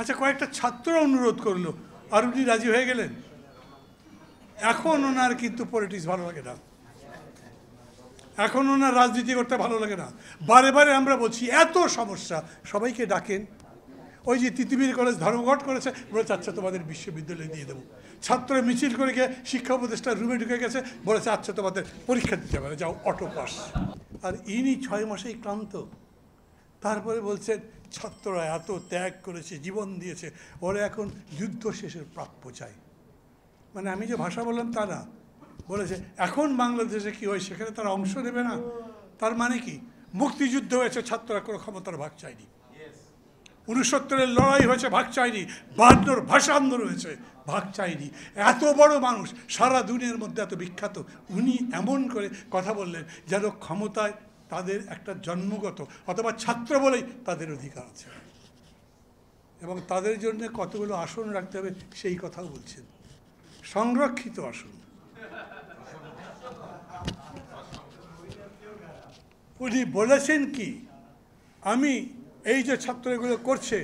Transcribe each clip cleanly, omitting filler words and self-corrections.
আচ্ছা, কয়েকটা ছাত্র অনুরোধ করলো, আর উনি রাজি হয়ে গেলেন। এখন ওনার কিন্তু পলিটিক্স ভালো লাগে না, এখন ওনার রাজনীতি করতে ভালো লাগে না। বারে বারে আমরা বলছি এত সমস্যা, সবাইকে ডাকেন। ওই যে তিতুমির কলেজ ধর্মঘট করেছে, বলেছে আচ্ছা তোমাদের বিশ্ববিদ্যালয়ে দিয়ে দেবো। ছাত্র মিছিল করে গিয়ে শিক্ষা উপদেষ্টার রুমে ঢুকে গেছে, বলেছে আচ্ছা তোমাদের পরীক্ষা দিতে পারে, যাও অটো পাস। আর ইনি 6 মাসেই ক্লান্ত। তারপরে বলছেন ছাত্ররা এত ত্যাগ করেছে, জীবন দিয়েছে, ওরা এখন যুদ্ধ শেষের প্রাপ্য চাই। মানে আমি যে ভাষা বললাম তা না, বলেছে এখন বাংলাদেশে কি হয় সেখানে তারা অংশ নেবে না। তার মানে কি, মুক্তিযুদ্ধ হয়েছে, ছাত্ররা কোনো ক্ষমতার ভাগ চায়নি। 69-এর লড়াই হয়েছে, ভাগ চায়নি। 52-র ভাষা আন্দোলন হয়েছে, ভাগ চায়নি। এত বড় মানুষ, সারা দুনিয়ার মধ্যে এত বিখ্যাত, উনি এমন করে কথা বললেন যেন ক্ষমতায় তাদের একটা জন্মগত অথবা ছাত্র বলেই তাদের অধিকার আছে, এবং তাদের জন্য কতগুলো আসন রাখতে হবে সেই কথাও বলছেন, সংরক্ষিত আসন। উনি বলেছেন কি, আমি এই যে ছাত্র এগুলো করছে,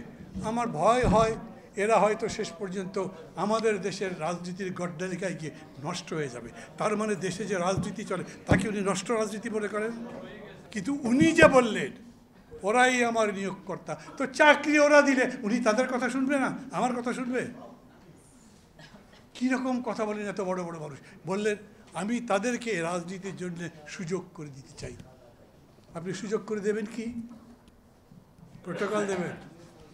আমার ভয় হয় এরা হয়তো শেষ পর্যন্ত আমাদের দেশের রাজনীতির গড্ডালিকায় গিয়ে নষ্ট হয়ে যাবে। তার মানে দেশে যে রাজনীতি চলে তাকে উনি নষ্ট রাজনীতি মনে করেন। কিন্তু উনি যে বললেন ওরাই আমার নিয়োগকর্তা, তো চাকরি ওরা দিলে উনি তাদের কথা শুনবে না, আমার কথা শুনবে? কীরকম কথা বলেন এত বড় বড় মানুষ। বললেন আমি তাদেরকে রাজনীতির জন্য সুযোগ করে দিতে চাই। আপনি সুযোগ করে দেবেন কি? প্রোটোকল দেবেন,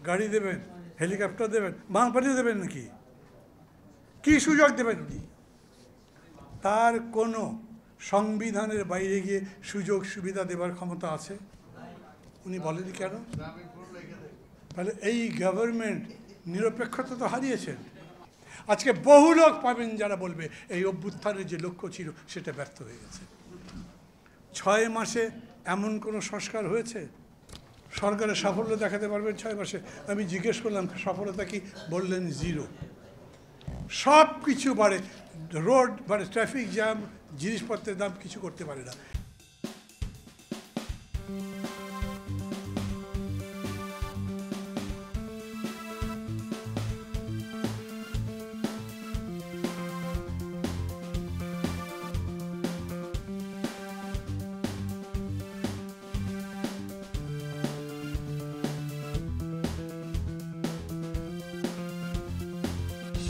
গাড়ি দেবেন, হেলিকপ্টার দেবেন, বাং পাঠিয়ে দেবেন নাকি? কি সুযোগ দেবেন উনি? তার কোনো সংবিধানের বাইরে গিয়ে সুযোগ সুবিধা দেবার ক্ষমতা আছে? উনি বলেনি কেন? তাহলে এই গভর্নমেন্ট নিরপেক্ষতা তো হারিয়েছেন। আজকে বহু লোক পাবেন যারা বলবে এই অভ্যুত্থানের যে লক্ষ্য ছিল সেটা ব্যর্থ হয়ে গেছে। 6 মাসে এমন কোনো সংস্কার হয়েছে? সরকারের সাফল্য দেখাতে পারবেন 6 মাসে? আমি জিজ্ঞেস করলাম সফলতা কি, বললেন 0। সব কিছু বাড়ে, রোড বাড়ে, ট্রাফিক জ্যাম, জিনিসপত্রের দাম কিছু করতে পারে না।